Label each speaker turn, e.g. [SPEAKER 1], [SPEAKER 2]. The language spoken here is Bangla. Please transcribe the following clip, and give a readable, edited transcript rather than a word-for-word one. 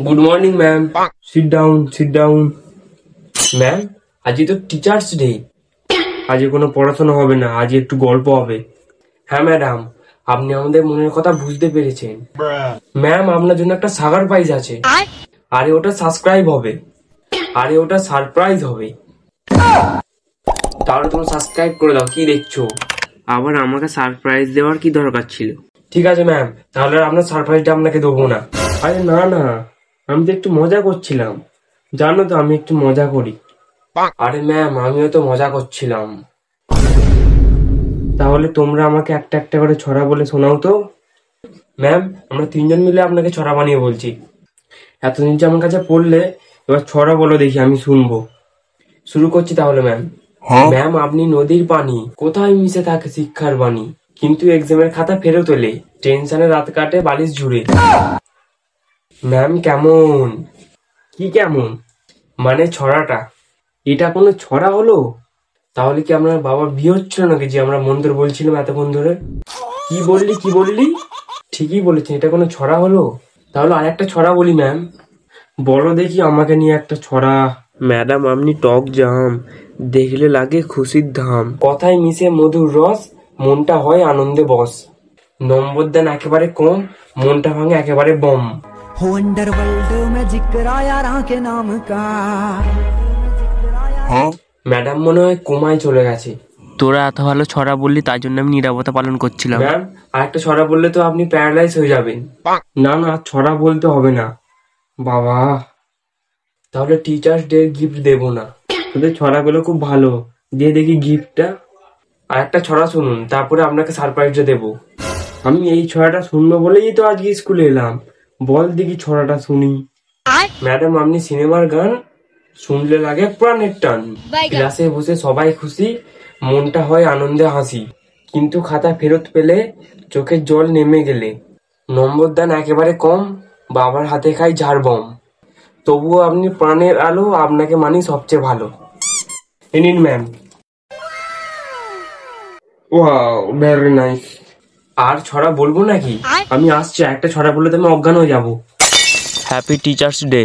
[SPEAKER 1] Good morning ma'am. Sit down, sit down. Ma'am, আজকে তো টিচার্স ডে। আজকে কোনো পড়াশোনা হবে না, আজকে একটু গল্প হবে। হ্যাঁ ম্যাডাম, আপনি আমাদের মনের কথা বুঝতে পেরেছেন। ম্যাম, আপনার জন্য একটা সারপ্রাইজ আছে। আরে ওটা সাবস্ক্রাইব হবে, আরে ওটা সারপ্রাইজ হবে। তাহলে তুমি সাবস্ক্রাইব করে দাও, কি দেখছো? আবার আমাকে সারপ্রাইজ দেওয়ার কি দরকার ছিল? ঠিক আছে ম্যাম, তাহলে আপনার সারপ্রাইজটা আপনাকে দেবো না। আরে না না, আমি তো একটু মজা করছিলাম, জানো তো আমি একটু মজা করি। আরে ম্যাম, আমিও তো মজা করছিলাম। তাহলে তোমরা আমাকে একটা একটা করে ছড়া বলে শোনাও তো। ম্যাম, আমরা তিনজন মিলে আপনাকে ছড়া বানিয়ে বলছি। এতদিন যে আমার কাছে পড়লে, এবার ছড়া বলো দেখি, আমি শুনবো। শুরু করছি তাহলে ম্যাম। ম্যাম, আপনি নদীর পানি, কোথায় মিশে থাকে শিক্ষার বাণী, কিন্তু এক্সামের খাতা ফেরত এলে টেনশনে রাত কাটে বালিশ জুড়ে। ম্যাম, কেমন? কি কেমন মানে? ছড়াটা এটা কোনো ছড়া হলো? তাহলে কি আপনার বাবার বিয়ে হচ্ছিল নাকি, যে আমরা মন্ত্র বলছিলাম এতক্ষণ ধরে? কি বললি, কি বললি? ঠিকই বলেছেন, এটা কোনো ছড়া হলো? তাহলে আর একটা ছড়া বলি ম্যাম। বলো দেখি আমাকে নিয়ে একটা ছড়া। ম্যাডাম, আপনি টক জাম, দেখলে লাগে খুশির ধাম, কথায় মিশে মধুর রস, মনটা হয় আনন্দে বস, নম্বর দেন একেবারে কম, মনটা ভাঙে একেবারে বম।
[SPEAKER 2] हो अंडरवर्ल्ड में जिक्र आया राह के नाम का।
[SPEAKER 1] ম্যাডাম মনে হয় কোমায় চলে গেছে।
[SPEAKER 3] তোরা এত ভালো ছড়া বললি, তাই জন্য আমি নীরবতা পালন করছিলাম।
[SPEAKER 1] ম্যাম, আর একটা ছড়া বললে তো আপনি প্যারালাইজ হয়ে যাবেন। না না, ছড়া বলতে হবে না বাবা। তাহলে টিচার্স ডে গিফট দেবো না। তোদের ছড়াগুলো খুব ভালো, দিয়ে দেখি গিফটটা। আর একটা ছড়া শুনুন, তারপরে আপনাকে সারপ্রাইজটা দেবো। আমি এই ছড়াটা শুনবো বলেই তো আজকে স্কুলে এলাম। বল দেখি ছড়াটা শুনি। ম্যাডাম, আপনি সিনেমার গান শুনলে লাগে প্রাণের টান, ক্লাসে বসে সবাই খুশি, মনটা হয় আনন্দে হাসি, কিন্তু খাতা ফেরত পেলে চোখের জল নেমে গেলে নম্বর দান একেবারে কম, বাবার হাতে খাই ঝাড় বম, তবুও আপনি প্রাণের আলো, আপনাকে মানি সবচেয়ে ভালো। নিন ম্যাম। Wow, very nice. আর ছড়া বলবো নাকি? আমি আসছি, একটা ছড়া বললে তো আমি অজ্ঞান হয়ে যাবো।
[SPEAKER 3] Happy teachers day.